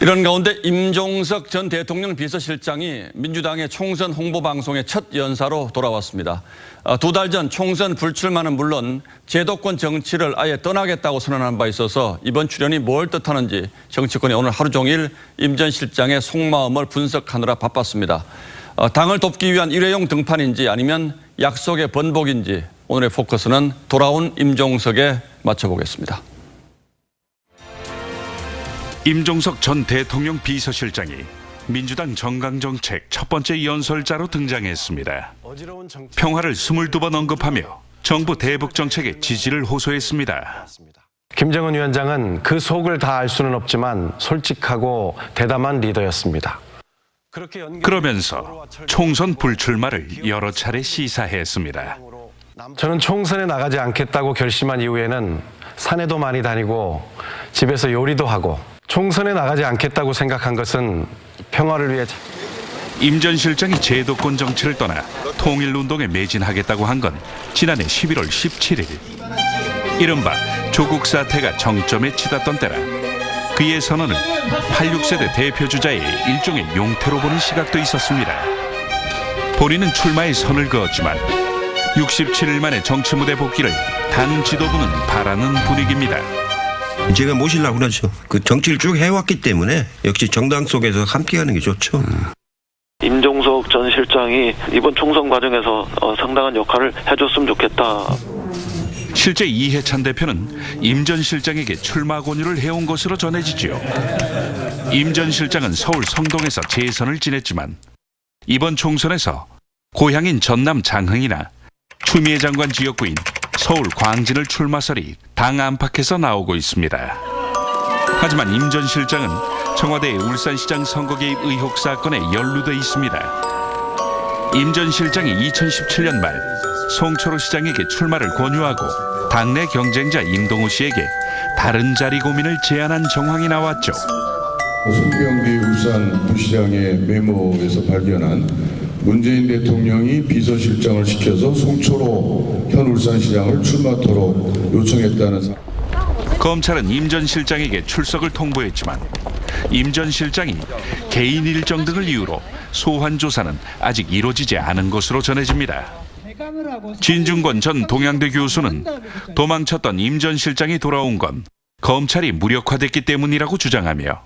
이런 가운데 임종석 전 대통령 비서실장이 민주당의 총선 홍보 방송의 첫 연사로 돌아왔습니다. 2달 전 총선 불출마는 물론 제도권 정치를 아예 떠나겠다고 선언한 바 있어서 이번 출연이 뭘 뜻하는지 정치권이 오늘 하루 종일 임 전 실장의 속마음을 분석하느라 바빴습니다. 당을 돕기 위한 일회용 등판인지 아니면 약속의 번복인지 오늘의 포커스는 돌아온 임종석에 맞춰보겠습니다. 임종석 전 대통령 비서실장이 민주당 정강정책 첫 번째 연설자로 등장했습니다. 평화를 22번 언급하며 정부 대북 정책에 지지를 호소했습니다. 김정은 위원장은 그 속을 다 알 수는 없지만 솔직하고 대담한 리더였습니다. 그러면서 총선 불출마를 여러 차례 시사했습니다. 저는 총선에 나가지 않겠다고 결심한 이후에는 산에도 많이 다니고 집에서 요리도 하고 총선에 나가지 않겠다고 생각한 것은 평화를 위해. 임 전 실장이 제도권 정치를 떠나 통일운동에 매진하겠다고 한 건 지난해 11월 17일. 이른바 조국 사태가 정점에 치닫던 때라 그의 선언을 86세대 대표주자의 일종의 용태로 보는 시각도 있었습니다. 본인은 출마에 선을 그었지만 67일 만에 정치 무대 복귀를 당 지도부는 바라는 분위기입니다. 제가 모시려고 그러죠. 그 정치를 쭉 해왔기 때문에 역시 정당 속에서 함께하는 게 좋죠. 임종석 전 실장이 이번 총선 과정에서 상당한 역할을 해줬으면 좋겠다. 실제 이해찬 대표는 임 전 실장에게 출마 권유를 해온 것으로 전해지지요. 임 전 실장은 서울 성동에서 재선을 지냈지만 이번 총선에서 고향인 전남 장흥이나 추미애 장관 지역구인 서울 광진을 출마설이 당 안팎에서 나오고 있습니다. 하지만 임 전 실장은 청와대의 울산시장 선거 개입 의혹 사건에 연루돼 있습니다. 임 전 실장이 2017년 말 송철호 시장에게 출마를 권유하고 당내 경쟁자 임동우 씨에게 다른 자리 고민을 제안한 정황이 나왔죠. 송병기 울산 부시장의 메모에서 발견한 문재인 대통령이 비서실장을 시켜서 송철호 현 울산시장을 출마토록 요청했다는. 검찰은 임 전 실장에게 출석을 통보했지만 임 전 실장이 개인 일정 등을 이유로 소환 조사는 아직 이루어지지 않은 것으로 전해집니다. 진중권 전 동양대 교수는 도망쳤던 임 전 실장이 돌아온 건 검찰이 무력화됐기 때문이라고 주장하며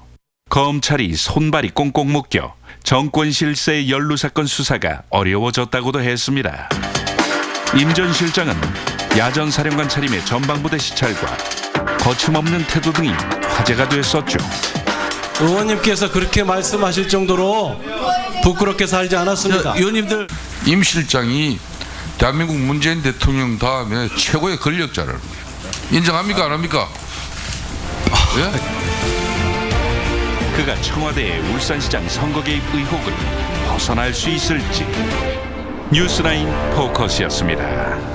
검찰이 손발이 꽁꽁 묶여 정권 실세의 연루 사건 수사가 어려워졌다고도 했습니다. 임 전 실장은 야전 사령관 차림의 전방부대 시찰과 거침없는 태도 등이 화제가 됐었죠. 의원님께서 그렇게 말씀하실 정도로 부끄럽게 살지 않았습니다. 의원님들, 임 실장이 대한민국 문재인 대통령 다음에 최고의 권력자를 인정합니까 안 합니까? 예? 그가 청와대의 울산시장 선거 개입 의혹을 벗어날 수 있을지. 뉴스라인 포커스였습니다.